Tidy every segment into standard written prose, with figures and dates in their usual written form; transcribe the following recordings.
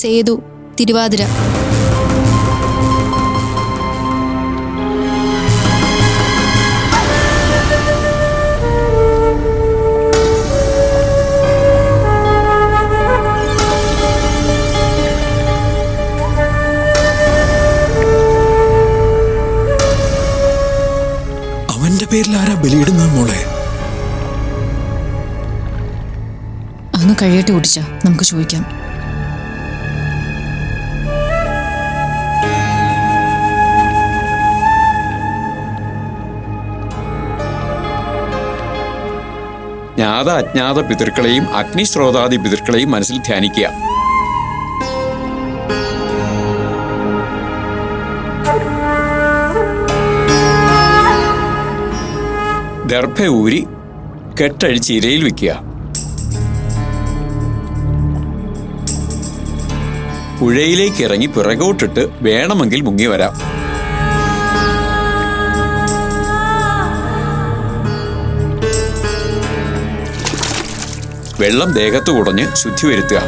സേതു, തിരുവാതിര. അവന്റെ പേരിൽ ആരാ ബലിയിടുന്നത് മോളെ? അതൊന്ന് കഴിയട്ടെ കുട്ടിച്ച, നമുക്ക് ചോദിക്കാം. ജ്ഞാത അജ്ഞാത പിതൃക്കളെയും അഗ്നിശ്രോതാദി പിതൃക്കളെയും മനസ്സിൽ ധ്യാനിക്കുക. ദർഭ ഊരി കെട്ടഴിച്ച് ഇരയിൽ വെക്കുക. പുഴയിലേക്ക് ഇറങ്ങി പിറകോട്ടിട്ട് വേണമെങ്കിൽ മുങ്ങി വരാം. വെള്ളം ദേഹത്ത് കുടഞ്ഞ് ശുദ്ധി വരുത്തുക.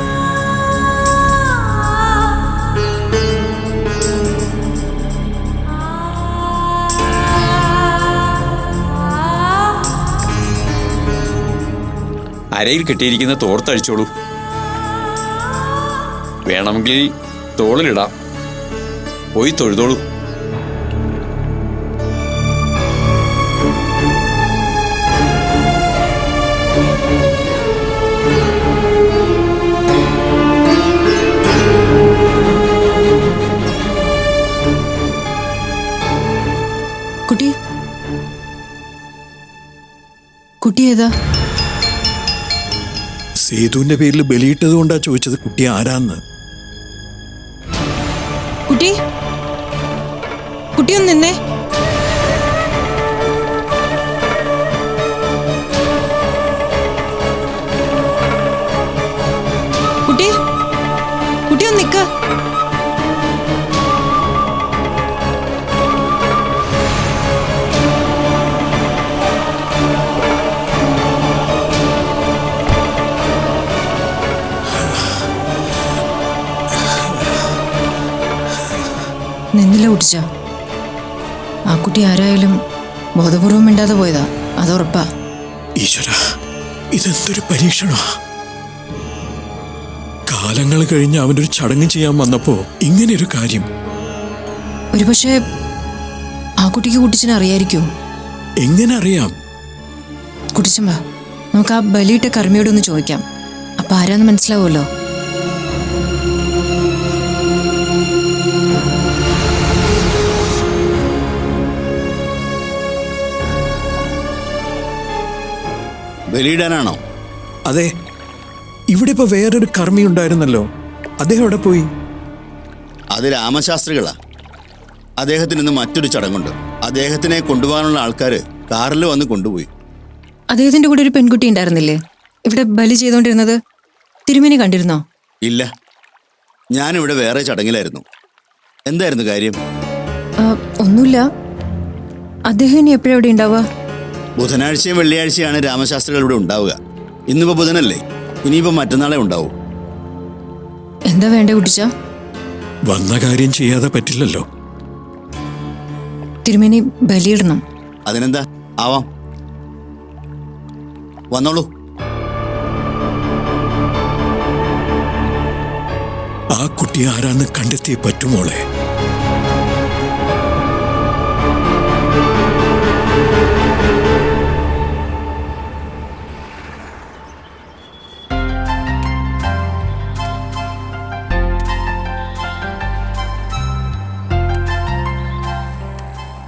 അരയിൽ കെട്ടിയിരിക്കുന്ന തോർത്തഴിച്ചോളൂ. വേണമെങ്കിൽ തോളിലിടാം. പോയി തൊഴുതോളൂ. കുട്ടി ഏതാ? സേതുവിന്റെ പേരിൽ ബലിയിട്ടത് കൊണ്ടാ ചോദിച്ചത് കുട്ടി ആരാന്ന്. കുട്ടി, കുട്ടി ഒന്ന് നിന്നേ. കുട്ടി, കുട്ടി ഒന്ന് നിക്ക. നിന്നില്ല കുട്ടിച്ച. ആ കുട്ടി ആരായാലും ബോധപൂർവം മിണ്ടാതെ പോയതാ, അതുറപ്പാ. ഈശ്വര, ഇതെന്തൊരു പരീക്ഷണ. കാലങ്ങൾ കഴിഞ്ഞ് അവനൊരു ചടങ്ങ് ചെയ്യാൻ വന്നപ്പോ ഇങ്ങനെയൊരു കാര്യം. ഒരുപക്ഷെ ആ കുട്ടിക്ക് കുട്ടിച്ചനെ അറിയായിരിക്കോ? എങ്ങനെ അറിയാം? കുട്ടിച്ചൻ വാ, നമുക്ക് ആ ബലിയിട്ട കർമ്മിയോടൊന്ന് ചോദിക്കാം. അപ്പൊ ആരാന്ന് മനസ്സിലാവുമല്ലോ. ബലിയിടാനാണോ? അതെ, ഇവിടെ ഇപ്പൊ വേറൊരു കർമ്മി ഉണ്ടായിരുന്നല്ലോ, അദ്ദേഹം എവിടെ പോയി? അത് രാമശാസ്ത്രികളാ. അദ്ദേഹത്തിന് ഇന്ന് മറ്റൊരു ചടങ്ങുണ്ട്. അദ്ദേഹത്തിനെ കൊണ്ടുപോകാനുള്ള ആൾക്കാര് കാറിൽ വന്ന് കൊണ്ടുപോയി. അദ്ദേഹത്തിന്റെ കൂടെ ഒരു പെൺകുട്ടി ഉണ്ടായിരുന്നില്ലേ ഇവിടെ ബലി ചെയ്തോണ്ടിരുന്നത്? തിരുമേനി കണ്ടിരുന്നോ? ഇല്ല, ഞാനിവിടെ വേറെ ചടങ്ങിലായിരുന്നു. എന്തായിരുന്നു കാര്യം? ഒന്നുമില്ല. അദ്ദേഹം ഇനി എപ്പോഴാ ഇവിടെ ഉണ്ടാവുക? ബുധനാഴ്ചയും വെള്ളിയാഴ്ചയാണ് രാമശാസ്ത്രികൾ ഇവിടെ ഉണ്ടാവുക. ഇന്നിപ്പോ ബുധനല്ലേ, ഇനിയിപ്പോ മറ്റന്നാളെ ഉണ്ടാവൂ. എന്താ വേണ്ടേ കുട്ടിച്ച? വന്ന കാര്യം ചെയ്യാതെ പറ്റില്ലല്ലോ. തിരുമേനി ബലിയിടണം. അതിനെന്താ, ആവാം. വന്നോളൂ. ആ കുട്ടി ആരാന്ന് കണ്ടെത്തിയേ പറ്റുമോളെ.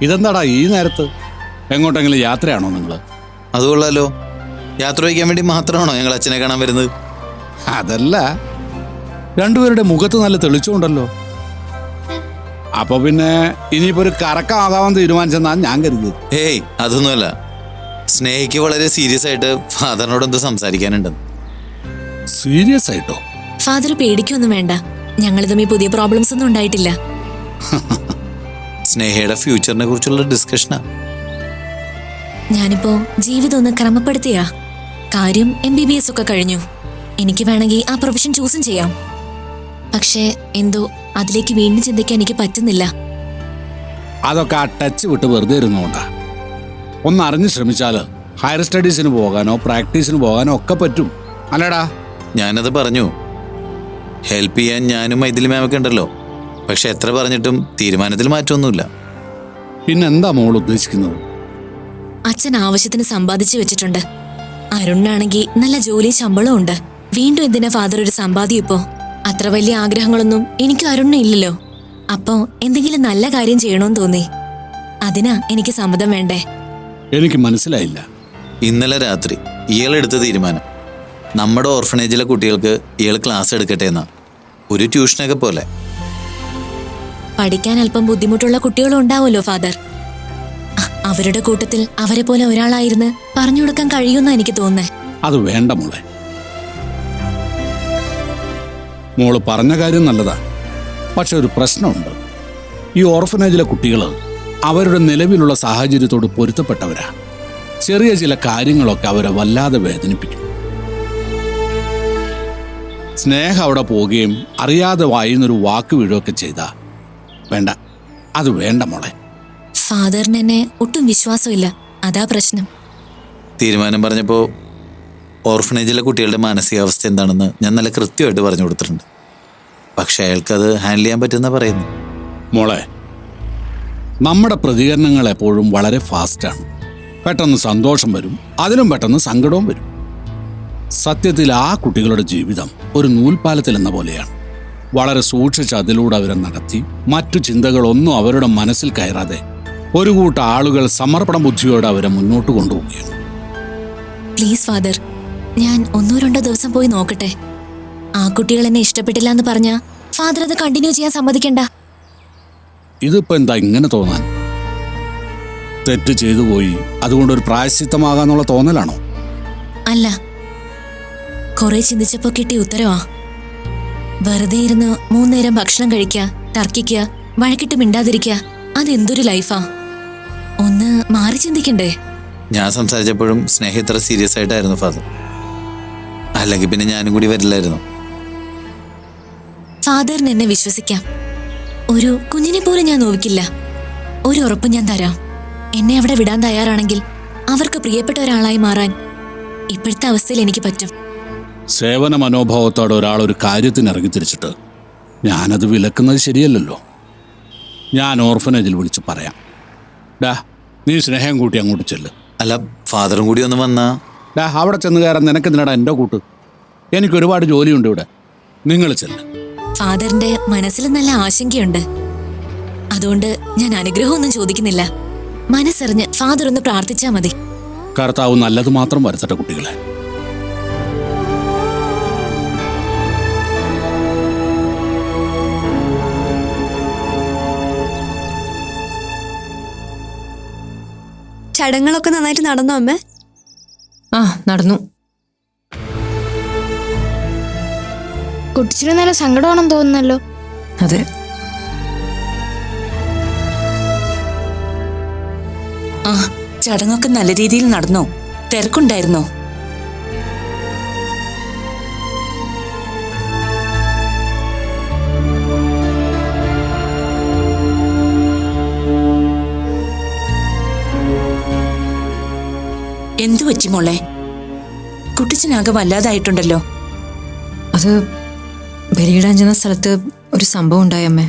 ഇതെന്താടാ ഈ നേരത്ത്? എങ്ങോട്ടെങ്കിലും യാത്രയാണോ നിങ്ങൾ? അതുകൊള്ളാലോ. യാത്ര വയ്ക്കാൻ വേണ്ടി മാത്രമാണോ ഞങ്ങൾ അച്ഛനെ കാണാൻ വരുന്നത്? അതല്ല, രണ്ടുപേരുടെ മുഖത്ത് നല്ല തെളിച്ചമുണ്ടല്ലോ. അപ്പൊ പിന്നെ ഇനിയിപ്പോ ഒരു കറക്കമാകാമെന്ന് തീരുമാനിച്ചെന്നാണ് ഞാൻ കരുതി. ഏയ്, അതൊന്നുമല്ല. സ്നേഹിക്ക് വളരെ സീരിയസ് ആയിട്ട് ഫാദറിനോട് എന്തോ സംസാരിക്കാനുണ്ടെന്ന്. സീരിയസ് ആയിട്ടോ? ഫാദർ പേടിക്കൊന്നും വേണ്ട, ഞങ്ങൾ തമ്മിൽ പുതിയ പ്രോബ്ലംസ് ഒന്നും ഉണ്ടായിട്ടില്ല. സ്നേഹയുടെ ഫ്യൂച്ചറിനെ കുറിച്ചുള്ള ഡിസ്കഷനാ. ഞാനിപ്പോ ജീവിതം ഒന്ന് ക്രമപ്പെടുത്തിയാ. കാര്യം MBBS ഒക്കെ കഴിഞ്ഞു. എനിക്ക് വേണമെങ്കിൽ ആ പ്രൊഫഷൻ ചൂസും ചെയ്യാം. പക്ഷേ എന്തോ അതിലേക്ക് വീണ്ടും ചിന്തിക്കാൻ എനിക്ക് പറ്റുന്നില്ല. അതൊക്കെ ആ ടച്ച് വിട്ട് വെറുതെ ഇരുന്നുകൊണ്ടാ. ഒന്ന് അറിഞ്ഞ് ശ്രമിച്ചാൽ ഹയർ സ്റ്റഡീസിന് പോകാനോ പ്രാക്ടീസിന് പോകാനോ ഒക്കെ പറ്റും, അല്ലടാ? ഞാനത് പറഞ്ഞു. ഹെൽപ്പ് ചെയ്യാൻ ഞാനും മൈഥിലി മാമൊക്കെ ഉണ്ടല്ലോ. പക്ഷെ എത്ര പറഞ്ഞിട്ടും തീരുമാനത്തിൽ മാറ്റമൊന്നുമില്ല. പിന്നെന്താ മോൾ ഉദ്ദേശിക്കുന്നത്? അച്ഛൻ ആവശ്യത്തിന് സമ്പാദിച്ചു വെച്ചിട്ടുണ്ട്. അരുണിനാണെങ്കിൽ നല്ല ജോലി ശമ്പളവും ഉണ്ട്. വീണ്ടും എന്തിനാ ഫാദർ ഒരു സമ്പാദ്യം ഇപ്പോ? അത്ര വലിയ ആഗ്രഹങ്ങളൊന്നും എനിക്ക് അരുണിന് ഇല്ലല്ലോ. അപ്പോ എന്തെങ്കിലും നല്ല കാര്യം ചെയ്യണമെന്ന് തോന്നി. അതിനാ എനിക്ക് സമ്മതം വേണ്ടേ? എനിക്ക് മനസ്സിലായില്ല. ഇന്നലെ രാത്രി ഇയാളെടുത്ത തീരുമാനം നമ്മുടെ ഓർഫനേജിലെ കുട്ടികൾക്ക് ഇയാൾ ക്ലാസ് എടുക്കട്ടെ എന്നാ. ഒരു ട്യൂഷനൊക്കെ പോലെ. പഠിക്കാൻ അല്പം ബുദ്ധിമുട്ടുള്ള കുട്ടികളും ഉണ്ടാവുമല്ലോ ഫാദർ. അവരുടെ കൂട്ടത്തിൽ അവരെ പോലെ ഒരാളായിരുന്ന് പറഞ്ഞു കൊടുക്കാൻ കഴിയുമെന്നാ എനിക്ക് തോന്നുന്നേ. അത് വേണ്ട മോളെ. മോള് പറഞ്ഞ കാര്യം നല്ലതാ. പക്ഷെ ഒരു പ്രശ്നമുണ്ട്. ഈ ഓർഫനേജിലെ കുട്ടികൾ അവരുടെ നിലവിലുള്ള സാഹചര്യത്തോട് പൊരുത്തപ്പെട്ടവരാ. ചെറിയ ചില കാര്യങ്ങളൊക്കെ അവരെ വല്ലാതെ വേദനിപ്പിക്കും. സ്നേഹം അവിടെ പോവുകയും അറിയാതെ വായുന്നൊരു വാക്ക് വീഴുകയൊക്കെ ചെയ്താ വേണ്ട. അത് വേണ്ട മോളെ. ഫാദറിന് എന്നെ ഒട്ടും വിശ്വാസമില്ല, അതാ പ്രശ്നം. തീരുമാനം പറഞ്ഞപ്പോൾ ഓർഫനേജിലെ കുട്ടികളുടെ മാനസികാവസ്ഥ എന്താണെന്ന് ഞാൻ നല്ല കൃത്യമായിട്ട് പറഞ്ഞു കൊടുത്തിട്ടുണ്ട്. പക്ഷെ അയാൾക്കത് ഹാൻഡിൽ ചെയ്യാൻ പറ്റുന്ന പറയുന്നു. മോളെ, നമ്മുടെ പ്രതികരണങ്ങൾ എപ്പോഴും വളരെ ഫാസ്റ്റാണ്. പെട്ടെന്ന് സന്തോഷം വരും, അതിലും പെട്ടെന്ന് സങ്കടവും വരും. സത്യത്തിൽ ആ കുട്ടികളുടെ ജീവിതം ഒരു നൂൽപ്പാലത്തിൽ എന്ന പോലെയാണ്. വളരെ സൂക്ഷിച്ച് അതിലൂടെ അവരെ നടത്തി മറ്റു ചിന്തകളൊന്നും അവരുടെ മനസ്സിൽ കയറാതെ ഒരു കൂട്ടം ആളുകൾ സമർപ്പണ ബുദ്ധിയോടെ അവരെ മുന്നോട്ട് കൊണ്ടുപോവുകയാണ്. പ്ലീസ് ഫാദർ, ഞാൻ 1-2 ദിവസം പോയി നോക്കട്ടെ. ആ കുട്ടികൾ എന്നെ ഇഷ്ടപ്പെട്ടില്ല എന്ന് പറഞ്ഞാ ഫാദർ അത് കണ്ടിന്യൂ ചെയ്യാൻ സമ്മതിക്കണ്ട. ഇതിപ്പോ എന്താ ഇങ്ങനെ തോന്നാൻ? തെറ്റ് ചെയ്തു പോയി അതുകൊണ്ടൊരു പ്രായശ്ചിത്തമാകാന്നുള്ള തോന്നലാണോ? അല്ല, കുറെ ചിന്തിച്ചപ്പോ കിട്ടിയ ഉത്തരവാ. വെറുതെ ഇരുന്ന് 3 നേരം ഭക്ഷണം കഴിക്കുക, തർക്കിക്കുക, വഴക്കിട്ട് മിണ്ടാതിരിക്കുക, അതെന്തൊരു ലൈഫാ? ഒന്ന് മാറി ചിന്തിക്കണ്ടേ? ഞാൻ സംസാരിച്ചപ്പോഴും സ്നേഹം ഇത്ര സീരിയസ് ആയിട്ടായിരുന്നു ഫാദർ. അല്ലെങ്കിൽ പിന്നെ ഞാനും കൂടി വരില്ലായിരുന്നു. ഫാദറിന് എന്നെ വിശ്വസിക്കാം. ഒരു കുഞ്ഞിനെ പോലും ഞാൻ നോവിക്കില്ല. ഒരു ഉറപ്പ് ഞാൻ തരാം. എന്നെ അവിടെ വിടാൻ തയ്യാറാണെങ്കിൽ അവർക്ക് പ്രിയപ്പെട്ട ഒരാളായി മാറാൻ ഇപ്പോഴത്തെ അവസ്ഥയിൽ എനിക്ക് പറ്റും. സേവന മനോഭാവത്തോടെ ഒരാൾ ഒരു കാര്യത്തിന് ഇറങ്ങിത്തിരിച്ചിട്ട് ഞാനത് വിലക്കുന്നത് ശരിയല്ലല്ലോ. ഞാൻ ഓർഫനേജിൽ വിളിച്ച് പറയാം. ഡാ, നീ സ്നേഹം കൂട്ടി അങ്ങോട്ട് ചെല്ല്. അല്ല, ഫാദറും കൂടി ഒന്ന് വന്നാ. ഡാ, അവിടെ ചെന്ന് കയറാൻ നിനക്കെന്തിനാടാ എൻ്റെ കൂട്ട്? എനിക്കൊരുപാട് ജോലിയുണ്ട് ഇവിടെ. നിങ്ങൾ ചെല്ല്. ഫാദറിന്റെ മനസ്സിൽ നല്ല ആശങ്കയുണ്ട്. അതുകൊണ്ട് ഞാൻ അനുഗ്രഹമൊന്നും ചോദിക്കുന്നില്ല. മനസ്സറിഞ്ഞ് ഫാദർ ഒന്ന് പ്രാർത്ഥിച്ചാ മതി. കർത്താവ് നല്ലത് മാത്രം വരുത്തട്ടെ കുട്ടികളെ. ചടങ്ങുകളൊക്കെ നന്നായിട്ട് നടന്നോ അമ്മേ? ആ, നടന്നു. കുട്ടിച്ചിന് നല്ല സങ്കടമാണെന്ന് തോന്നുന്നല്ലോ. അതെ. ആ, ചടങ്ങൊക്കെ നല്ല രീതിയിൽ നടന്നോ? തിരക്കുണ്ടായിരുന്നോ? എന്തു പറ്റി മോളെ? കുട്ടിച്ചനാകെ വല്ലാതായിട്ടുണ്ടല്ലോ. അത് ബലിയിടാൻ ചെന്ന സ്ഥലത്ത് ഒരു സംഭവം ഉണ്ടായമ്മേ.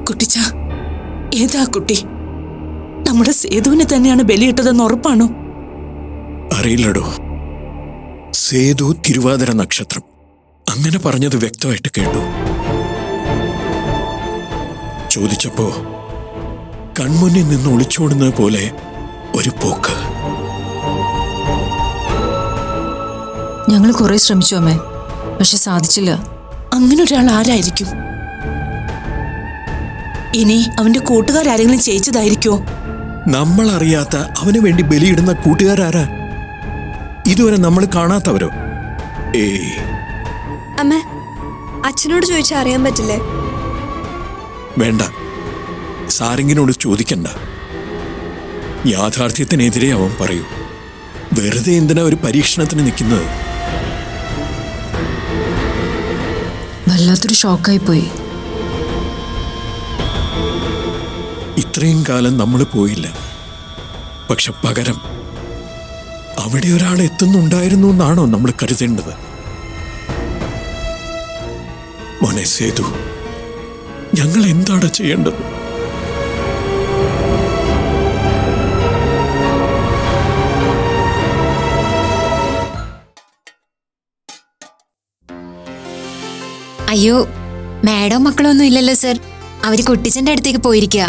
കുട്ടിച്ച, ഏതാ കുട്ടി? നമ്മുടെ സേതുവിനെ തന്നെയാണ് ബലിയിട്ടതെന്ന് ഉറപ്പാണോ? അറിയില്ലടോ. സേതു തിരുവാതിര നക്ഷത്രം അങ്ങനെ പറഞ്ഞത് വ്യക്തമായിട്ട് കേട്ടു. ചോദിച്ചപ്പോ കൺമുന്നിൽ നിന്ന് ഒളിച്ചോടുന്നത് പോലെ ഒരു പോക്ക്. ഞങ്ങൾ കുറെ ശ്രമിച്ചു അമ്മേ, പക്ഷെ സാധിച്ചില്ല. അങ്ങനെ ഒരാൾ ആരായിരിക്കും? ഇനി അവന്റെ കൂട്ടുകാരാരെങ്കിലും ചെയ്യിച്ചതായിരിക്കോ? നമ്മൾ അറിയാത്ത അവന് വേണ്ടി ബലിയിടുന്ന കൂട്ടുകാരാരാ? ഇതുവരെ നമ്മൾ കാണാത്തവരോ? ഏയ്, അമ്മ, അച്ഛനോട് ചോദിച്ചാൽ അറിയാൻ പറ്റില്ലേ? വേണ്ട, സാരംഗിനോട് ചോദിക്കണ്ട. യാഥാർത്ഥ്യത്തിനെതിരെ അവൻ പറയൂ. വെറുതെ എന്തിനാ ഒരു പരീക്ഷണത്തിന് നിൽക്കുന്നത്? വല്ലാത്തൊരു ഷോക്കായി പോയി. ഇത്രയും കാലം നമ്മൾ പോയില്ല, പക്ഷെ പകരം അവിടെ ഒരാൾ എത്തുന്നുണ്ടായിരുന്നു എന്നാണോ നമ്മൾ കരുതേണ്ടത്? മോനെ സേതു, ഞങ്ങൾ എന്താണ് ചെയ്യേണ്ടത്? അയ്യോ, മാഡം മക്കളൊന്നും ഇല്ലല്ലോ സർ. അവര് കുട്ടിച്ചന്റെ അടുത്തേക്ക് പോയിരിക്കുക.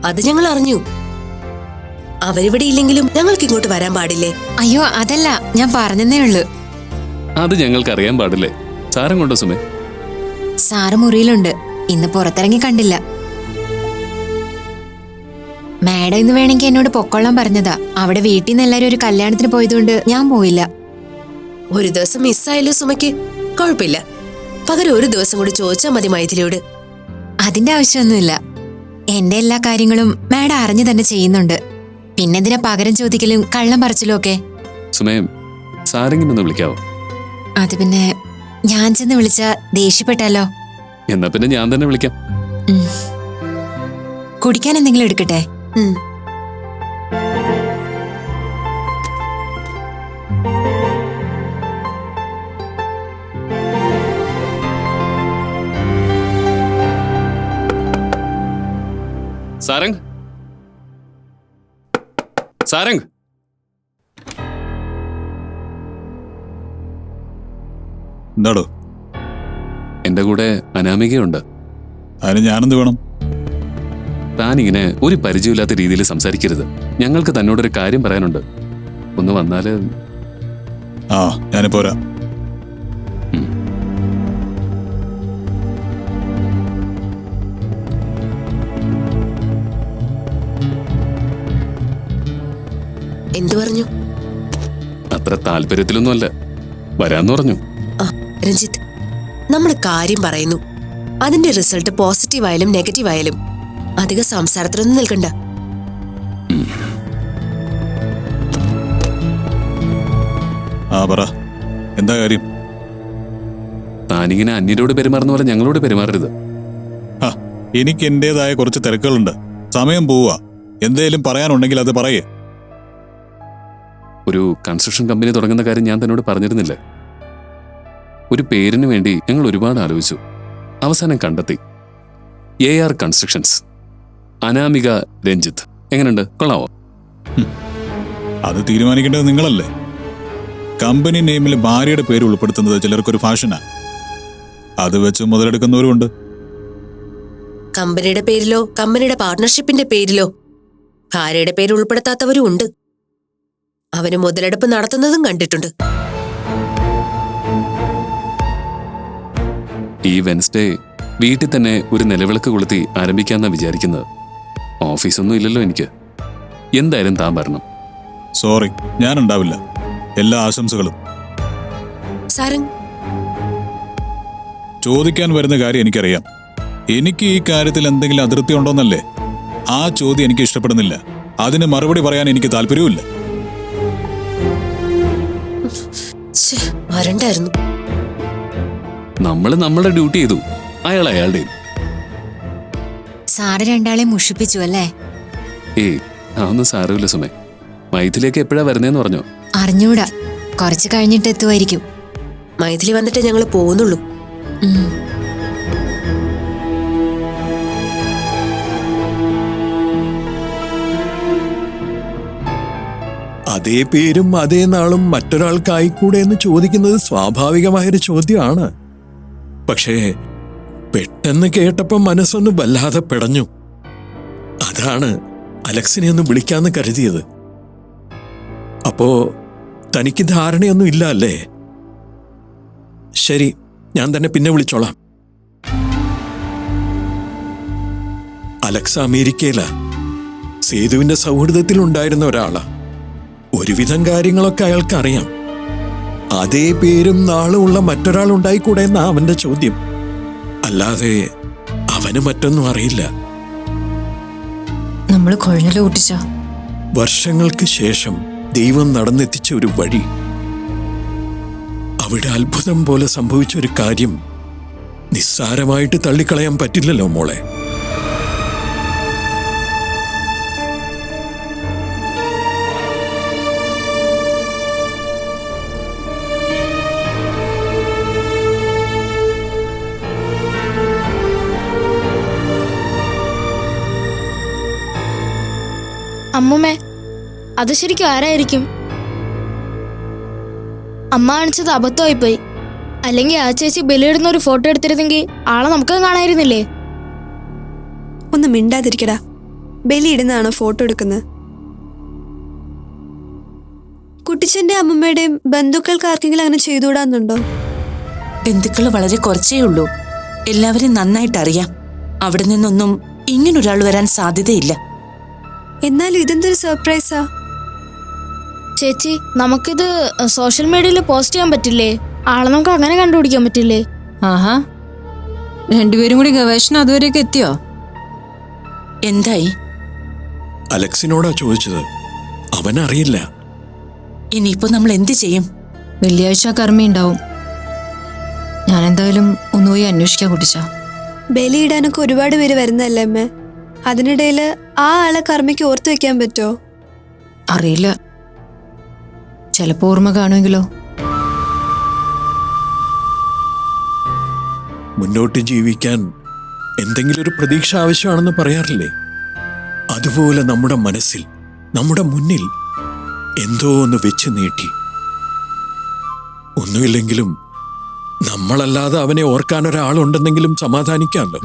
അത് ഞങ്ങൾ അറിഞ്ഞു. അവരിവിടെ ഇല്ലെങ്കിലും ഞങ്ങൾക്ക് ഇങ്ങോട്ട് വരാൻ പാടില്ലേ? അയ്യോ, അതല്ല, ഞാൻ പറഞ്ഞതേ ഉള്ളൂ. അത് ഞങ്ങൾക്ക് അറിയാൻ പാടില്ലേ? സാരം കൊണ്ടോ സുമേ? സാറ് മുറിയിലുണ്ട്, ഇന്ന് പുറത്തിറങ്ങി കണ്ടില്ല. മാഡം ഇന്ന് വേണമെങ്കിൽ എന്നോട് പൊക്കോളാൻ പറഞ്ഞതാ. അവിടെ വീട്ടിൽ നിന്ന് എല്ലാരും ഒരു കല്യാണത്തിന് പോയതുകൊണ്ട് ഞാൻ പോയില്ല. ഒരു ദിവസം മിസ്സായാലും സുമയ്ക്ക് കുഴപ്പമില്ല. പകരം ഒരു ദിവസം കൂടി ചോദിച്ചാൽ മതി മൈഥിലിയോട്. അതിന്റെ ആവശ്യമൊന്നുമില്ല. എന്റെ എല്ലാ കാര്യങ്ങളും മാഡം അറിഞ്ഞു തന്നെ ചെയ്യുന്നുണ്ട്. പിന്നെന്തിനാ പകരം ചോദിക്കലും കള്ളം പറച്ചിലും ഒക്കെ? സുമേ, സാരെങ്കിനൊന്ന് വിളിക്കാവോ? അത് പിന്നെ ഞാൻ ചെന്ന് വിളിച്ച ദേഷ്യപ്പെട്ടാലോ? എന്നാ പിന്നെ ഞാൻ തന്നെ വിളിക്കാം. കുടിക്കാൻ എന്തെങ്കിലും എടുക്കട്ടെ? സാരംഗ്, സാരംഗ്, എന്താടോ? എന്റെ കൂടെ അനാമികയുണ്ട്. അതിന് ഞാനെന്ത് വേണം? താനിങ്ങനെ ഒരു പരിചയമില്ലാത്ത രീതിയിൽ സംസാരിക്കരുത്. ഞങ്ങൾക്ക് തന്നോടൊരു കാര്യം പറയാനുണ്ട്. ഒന്ന് വന്നാല്. ആ, ഞാനിപ്പോ വരാം. എന്തു പറഞ്ഞു? അത്ര താല്പര്യത്തിലൊന്നുമല്ല, വരാന്ന് പറഞ്ഞു. രഞ്ജിത്ത്, നമ്മൾ കാര്യം പറയുന്നു. അതിന്റെ റിസൾട്ട് പോസിറ്റീവ് ആയാലും നെഗറ്റീവ് ആയാലും അധിക സംസാരത്തിലൊന്നും നിൽക്കണ്ട. പറ, എന്താ കാര്യം? താനിങ്ങനെ അന്യരോട് പെരുമാറുന്ന പോലെ ഞങ്ങളോട് പെരുമാറരുത്. എനിക്ക് എന്റേതായ കുറച്ച് തിരക്കുകളുണ്ട്. സമയം പോവുക. എന്തേലും പറയാനുണ്ടെങ്കിൽ അത് പറയേ. ഒരു കൺസ്ട്രക്ഷൻ കമ്പനി തുടങ്ങുന്ന കാര്യം ഞാൻ തന്നോട് പറഞ്ഞിരുന്നില്ലേ? ഒരു പേരിന് വേണ്ടി ഞങ്ങൾ ഒരുപാട് ആലോചിച്ചു. അവസാനം കണ്ടെത്തി. AR constructions. അനാമിക രഞ്ജിത്ത്. എങ്ങനെയുണ്ട്? കൊള്ളാവോ? അത് തീരുമാനിക്കേണ്ടത് നിങ്ങളല്ലേ. കമ്പനി നെയിമിൽ ഭാര്യയുടെ പേര് ഉൾപ്പെടുത്തുന്നത് ചിലർക്കൊരു ഫാഷനാ. അത് വെച്ച് മുതലെടുക്കുന്നവരുമുണ്ട്. കമ്പനിയുടെ പേരിലോ കമ്പനിയുടെ പാർട്ട്ണർഷിപ്പിന്റെ പേരിലോ ഭാര്യയുടെ പേര് ഉൾപ്പെടുത്താത്തവരും ഉണ്ട്. അവന് മുതലെടുപ്പ് നടത്തുന്നതും കണ്ടിട്ടുണ്ട്. ഈ വെൻസ്ഡേ വീട്ടിൽ തന്നെ ഒരു നിലവിളക്ക് കൊളുത്തി ആരംഭിക്കാന്നാ വിചാരിക്കുന്നത്. ഓഫീസൊന്നും ഇല്ലല്ലോ എനിക്ക്. എന്തായാലും താൻ വരണം. സോറി, ഞാനുണ്ടാവില്ല. എല്ലാ ആശംസകളും. സാരംഗ്, ചോദിക്കാൻ വരുന്ന കാര്യം എനിക്കറിയാം. എനിക്ക് ഈ കാര്യത്തിൽ എന്തെങ്കിലും അതിർത്തി ഉണ്ടോന്നല്ലേ? ആ ചോദ്യം എനിക്ക് ഇഷ്ടപ്പെടുന്നില്ല. അതിന് മറുപടി പറയാൻ എനിക്ക് താല്പര്യവുമില്ല. വരണ്ടായിരുന്നു. നമ്മൾ നമ്മളുടെ ഡ്യൂട്ടി ചെയ്തു, അയാൾ അയാളുടെയും. സാറ് രണ്ടാളെ മുഷിപ്പിച്ചു അല്ലേ? അതൊന്നും സാരമില്ല സുമേ. മൈഥിലേക്ക് എപ്പോഴാ വരുന്നേന്ന് പറഞ്ഞോ? അറിഞ്ഞൂടാ, കുറച്ച് കഴിഞ്ഞിട്ട് എത്തുമായിരിക്കും. മൈഥിലി വന്നിട്ട് ഞങ്ങൾ പോകുന്നുള്ളൂ. അതേ പേരും അതേ നാളും മറ്റൊരാൾക്കായിക്കൂടെ എന്ന് ചോദിക്കുന്നത് സ്വാഭാവികമായൊരു ചോദ്യമാണ്. പക്ഷേ പെട്ടെന്ന് കേട്ടപ്പോൾ മനസ്സൊന്ന് വല്ലാതെ പിടഞ്ഞു. അത് അതാണ് അലക്സിനെ ഒന്ന് വിളിക്കാന്ന് കരുതിയത്. അപ്പോ തനിക്ക് ധാരണയൊന്നും ഇല്ല അല്ലേ? ശരി, ഞാൻ തന്നെ പിന്നെ വിളിച്ചോളാം. അലക്സ് അമേരിക്കയിലാ. സേതുവിന്റെ സൗഹൃദത്തിൽ ഉണ്ടായിരുന്ന ഒരാളാ. ഒരുവിധം കാര്യങ്ങളൊക്കെ അയാൾക്ക് അറിയാം. അതേ പേരും നാളും ഉള്ള മറ്റൊരാൾ ഉണ്ടായിക്കൂടെ എന്നാ അവന്റെ ചോദ്യം. അല്ലാതെ അവന് മറ്റൊന്നും അറിയില്ല. നമ്മൾ കുഴഞ്ഞല്ലോ കുട്ടിച്ച. വർഷങ്ങൾക്ക് ശേഷം ദൈവം നടന്നെത്തിച്ച ഒരു വഴി, അവിടെ അത്ഭുതം പോലെ സംഭവിച്ച ഒരു കാര്യം നിസ്സാരമായിട്ട് തള്ളിക്കളയാൻ പറ്റില്ലല്ലോ മോളെ. അമ്മുമ്മേ, അത് ശരിക്കും ആരായിരിക്കും? അമ്മ കാണിച്ചത് അബദ്ധമായിപ്പോയി. അല്ലെങ്കിൽ ആ ചേച്ചി ബലിയിടുന്ന ഒരു ഫോട്ടോ എടുത്തിരുന്നെങ്കിൽ ആളെ നമുക്ക് കാണായിരുന്നില്ലേ? ഒന്ന് മിണ്ടാതിരിക്കടാ. ബലിയിടുന്നതാണോ ഫോട്ടോ എടുക്കുന്നത്? കുട്ടിച്ചന്റെ അമ്മമ്മയുടെയും ബന്ധുക്കൾക്ക് ആർക്കെങ്കിലും അങ്ങനെ ചെയ്തുകൂടാന്നുണ്ടോ? ബന്ധുക്കൾ വളരെ കുറച്ചേ ഉള്ളൂ. എല്ലാവരും നന്നായിട്ട് അറിയാം. അവിടെ നിന്നൊന്നും ഇങ്ങനൊരാൾ വരാൻ സാധ്യതയില്ല. എന്നാലും ഇതെന്തൊരു സർപ്രൈസാ. ചേച്ചി, നമുക്കിത് സോഷ്യൽ മീഡിയയിൽ പോസ്റ്റ് ചെയ്യാൻ പറ്റില്ലേ? ആളെ നമുക്ക് അങ്ങനെ കണ്ടുപിടിക്കാൻ പറ്റില്ലേ? ആഹാ, രണ്ടുപേരും കൂടി ഗവേഷണം അതുവരെയൊക്കെ എത്തിയോ? എന്തായി? അലക്സിനോടാ ചോദിച്ചത്. അവനറിയില്ല. ഇനിയിപ്പോ നമ്മൾ എന്ത് ചെയ്യും? വെള്ളിയാഴ്ച കർമ്മി ഉണ്ടാവും. ഞാൻ എന്തായാലും ഒന്നുപോയി അന്വേഷിക്കാം കുട്ടിച്ച. ബലിയിടാനൊക്കെ ഒരുപാട് പേര് വരുന്നല്ലേ അമ്മേ? അതിനിടയിൽ ആ ആളെ കർമ്മയ്ക്ക് ഓർത്തു വെക്കാൻ പറ്റുമോ? അറിയില്ല, ചിലപ്പോ ഓർമ്മ കാണുമെങ്കിലോ. മുന്നോട്ട് ജീവിക്കാൻ എന്തെങ്കിലും ഒരു പ്രതീക്ഷ ആവശ്യമാണെന്ന് പറയാറില്ലേ? അതുപോലെ നമ്മുടെ മനസ്സിൽ, നമ്മുടെ മുന്നിൽ എന്തോ ഒന്ന് വെച്ച് നീട്ടി. ഒന്നുമില്ലെങ്കിലും നമ്മളല്ലാതെ അവനെ ഓർക്കാൻ ഒരാളുണ്ടെന്നെങ്കിലും സമാധാനിക്കാമല്ലോ.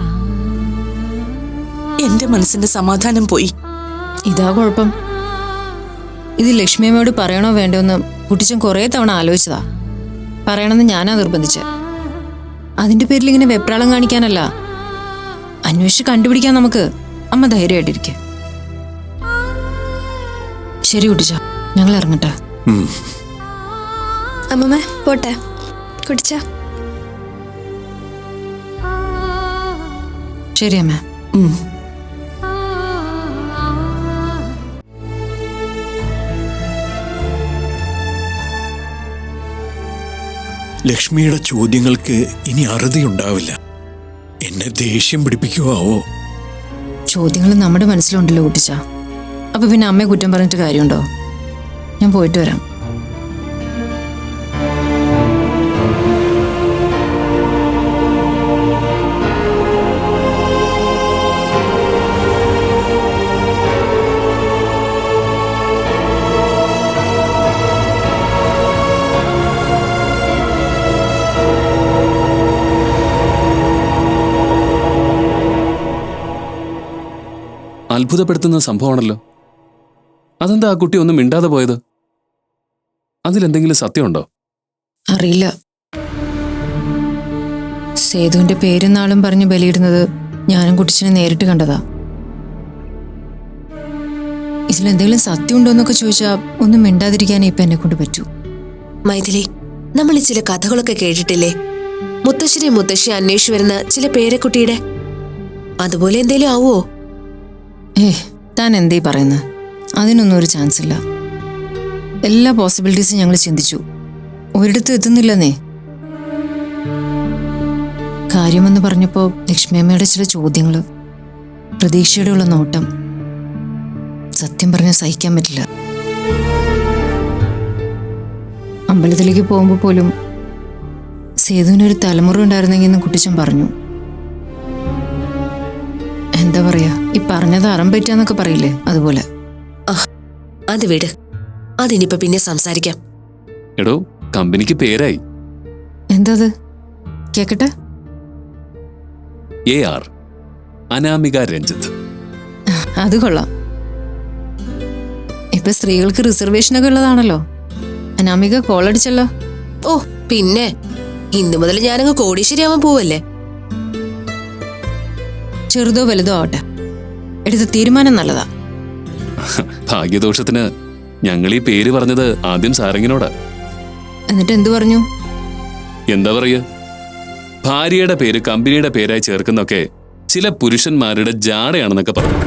എന്റെ മനസ്സിന്റെ സമാധാനം പോയി. ഇതാ കുഴപ്പം. ഇത് ലക്ഷ്മിയമ്മയോട് പറയണോ വേണ്ടോന്ന് കുട്ടിച്ചൻ കുറെ തവണ ആലോചിച്ചതാ. പറയണമെന്ന് ഞാനാ നിർബന്ധിച്ച. അതിന്റെ പേരിൽ ഇങ്ങനെ വെപ്രാളം കാണിക്കാനല്ല, അന്വേഷിച്ച് കണ്ടുപിടിക്കാൻ നമുക്ക്. അമ്മ ധൈര്യമായിട്ടിരിക്കെ. ശരി കുട്ടിച്ച, ഞങ്ങൾ ഇറങ്ങട്ടെ. അമ്മമ്മ പോട്ടെ. കുട്ടിച്ച. ശരി അമ്മ. ലക്ഷ്മിയുടെ ചോദ്യങ്ങൾക്ക് ഇനി അറുതിയുണ്ടാവില്ല. എന്നെ ദേഷ്യം പിടിപ്പിക്കുവാവോ? ചോദ്യങ്ങൾ നമ്മുടെ മനസ്സിലുണ്ടല്ലോ കുട്ടിച്ച. അപ്പൊ പിന്നെ അമ്മയെ കുറ്റം പറഞ്ഞിട്ട് കാര്യമുണ്ടോ? ഞാൻ പോയിട്ട് വരാം. അത്ഭുതപ്പെടുത്തുന്ന സംഭവമാണല്ലോ. അതെന്താ ആ കുട്ടി ഒന്നും മിണ്ടാതെ പോയത്? അതിലെന്തെങ്കിലും സത്യമുണ്ടോ? അറിയില്ല. സേതുവിന്റെ പേരും നാളും പറഞ്ഞ് ബലിയിടുന്നത് ഞാനും കുട്ടിച്ചനെ നേരിട്ട് കണ്ടതാ. ഇതിലെന്തെങ്കിലും സത്യം ഉണ്ടോ എന്നൊക്കെ ചോദിച്ചാ ഒന്നും മിണ്ടാതിരിക്കാനേ ഇപ്പൊ എന്നെ കൊണ്ട് പറ്റൂ. മൈഥിലി, നമ്മൾ ചില കഥകളൊക്കെ കേട്ടിട്ടില്ലേ? മുത്തശ്ശിനെ മുത്തശ്ശി അന്വേഷിച്ചു വരുന്ന ചില പേരക്കുട്ടിയുടെ. അതുപോലെ എന്തേലും ആവോ? താൻ എന്തേ പറയുന്നത്? അതിനൊന്നും ഒരു ചാൻസ് ഇല്ല. എല്ലാ പോസിബിലിറ്റീസും ഞങ്ങൾ ചിന്തിച്ചു, ഒരിടത്തും എത്തുന്നില്ലെന്നേ. കാര്യമെന്ന് പറഞ്ഞപ്പോ ലക്ഷ്മിയമ്മയുടെ ചില ചോദ്യങ്ങള്, പ്രതീക്ഷയുടെ ഉള്ള നോട്ടം, സത്യം പറഞ്ഞാൽ സഹിക്കാൻ പറ്റില്ല. അമ്പലത്തിലേക്ക് പോകുമ്പോൾ പോലും സേതുവിനൊരു തലമുറ ഉണ്ടായിരുന്നെങ്കിൽ എന്ന് കുട്ടിച്ചൻ പറഞ്ഞു. എന്താ പറയാ, ഈ പറഞ്ഞത് അറം പറ്റാന്നൊക്കെ പറയില്ലേ, അതുപോലെ. അത് വിട്, അതിനിപ്പോ പിന്നെ സംസാരിക്കാം. എടോ, കമ്പനിക്ക് പേരായി. എന്താ കേക്കട്ടെ? AR, അനാമിക രഞ്ജിത്ത്. അത് കൊള്ളാം. ഇപ്പൊ സ്ത്രീകൾക്ക് റിസർവേഷനൊക്കെ ഉള്ളതാണല്ലോ. അനാമിക കോളടിച്ചല്ലോ. ഓ പിന്നെ ഇന്നു മുതൽ ഞാനങ്ങ് കോടീശ്വരിയാവാൻ പോവല്ലേ. ചെറുതോ വലുതോ ആവട്ടെ, എടുത്ത തീരുമാനം നല്ലതാ. ഭാഗ്യദോഷത്തിന് ഞങ്ങൾ ഈ പേര് പറഞ്ഞത് ആദ്യം സാരംഗിനോടാ. എന്നിട്ട് എന്തു പറഞ്ഞു? എന്താ പറയുക, ഭാര്യയുടെ പേര് കമ്പനിയുടെ പേരായി ചേർക്കുന്നൊക്കെ ചില പുരുഷന്മാരുടെ ജാടയാണെന്നൊക്കെ പറഞ്ഞു.